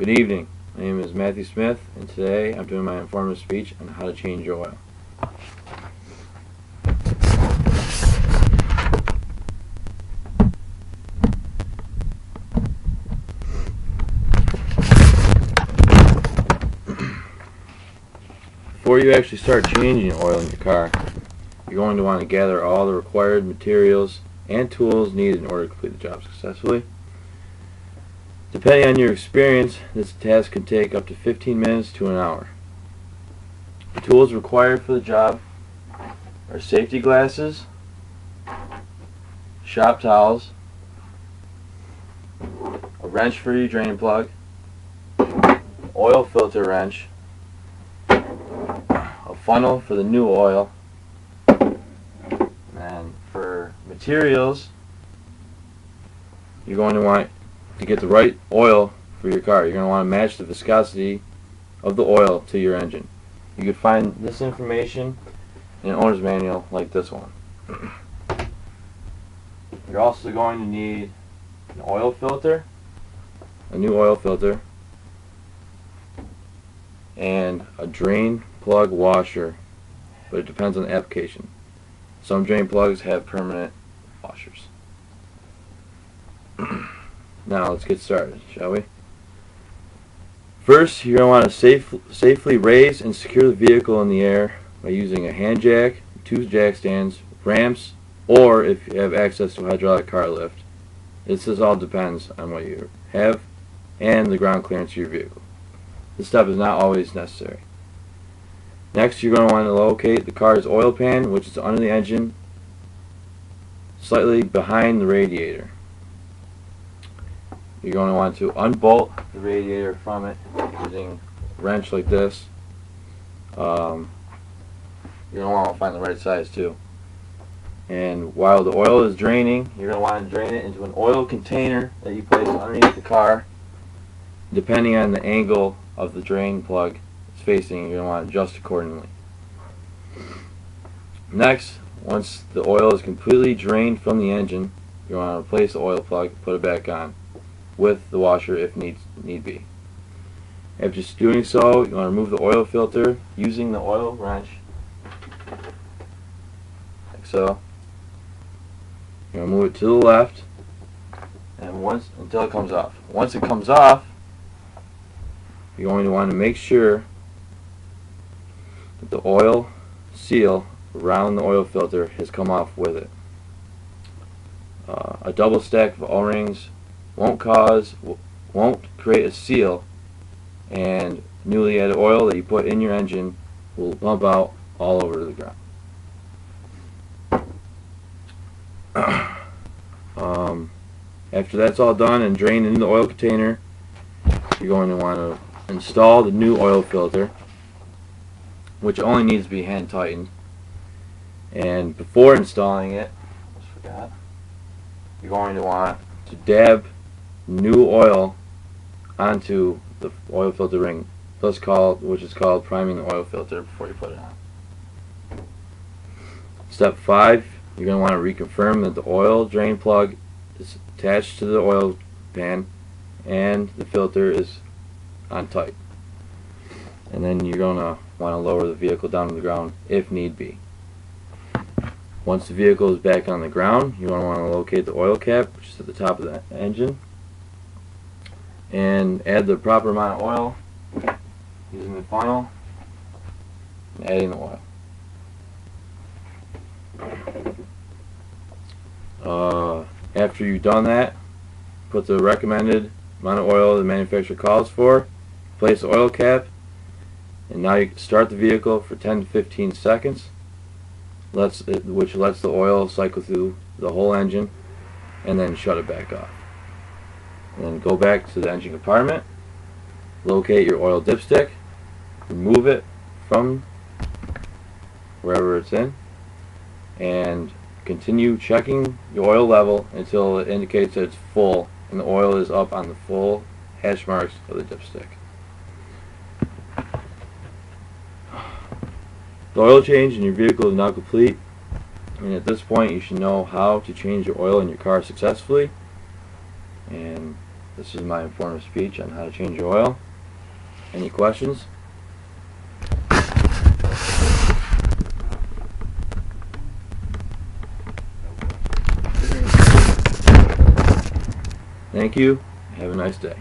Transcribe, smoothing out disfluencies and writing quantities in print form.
Good evening. My name is Matthew Smith, and today I'm doing my informative speech on how to change your oil. Before you actually start changing oil in your car, you're going to want to gather all the required materials and tools needed in order to complete the job successfully. Depending on your experience, this task can take up to 15 minutes to an hour. The tools required for the job are safety glasses, shop towels, a wrench for your drain plug, oil filter wrench, a funnel for the new oil, and for materials, you're going to want to get the right oil for your car. You're going to want to match the viscosity of the oil to your engine. You can find this information in an owner's manual like this one. You're also going to need an oil filter, a new oil filter, and a drain plug washer, but it depends on the application. Some drain plugs have permanent washers. Now let's get started, shall we? First, you're going to want to safely raise and secure the vehicle in the air by using a hand jack, 2 jack stands, ramps, or if you have access to a hydraulic car lift. This all depends on what you have and the ground clearance of your vehicle. This step is not always necessary. Next, you're going to want to locate the car's oil pan, which is under the engine, slightly behind the radiator. You're going to want to unbolt the radiator from it using a wrench like this. You're going to want to find the right size too. And while the oil is draining, you're going to want to drain it into an oil container that you place underneath the car. Depending on the angle of the drain plug it's facing, you're going to want to adjust accordingly. Next, once the oil is completely drained from the engine, you're going to replace the oil plug, put it back on with the washer if need be. After doing so, you want to remove the oil filter using the oil wrench, like so. You're going to move it to the left, and until it comes off. Once it comes off, you're going to want to make sure that the oil seal around the oil filter has come off with it. A double stack of O-rings won't create a seal, and newly added oil that you put in your engine will bump out all over the ground. After that's all done and drained into the oil container, you're going to want to install the new oil filter, which only needs to be hand tightened. And before installing it, you're going to want to dab new oil onto the oil filter ring, which is called priming the oil filter before you put it on. Step 5, you're going to want to reconfirm that the oil drain plug is attached to the oil pan and the filter is on tight. And then you're going to want to lower the vehicle down to the ground if need be. Once the vehicle is back on the ground, you're going to want to locate the oil cap, which is at the top of the engine, and add the proper amount of oil using the funnel and adding the oil. After you've done that, put the recommended amount of oil the manufacturer calls for, place the oil cap, and now you can start the vehicle for 10 to 15 seconds, which lets the oil cycle through the whole engine, and then shut it back off. And then go back to the engine compartment, locate your oil dipstick, remove it from wherever it's in, and continue checking your oil level until it indicates that it's full and the oil is up on the full hash marks of the dipstick. The oil change in your vehicle is now complete, and at this point you should know how to change your oil in your car successfully. And This is my informative speech on how to change your oil. Any questions? Thank you. Have a nice day.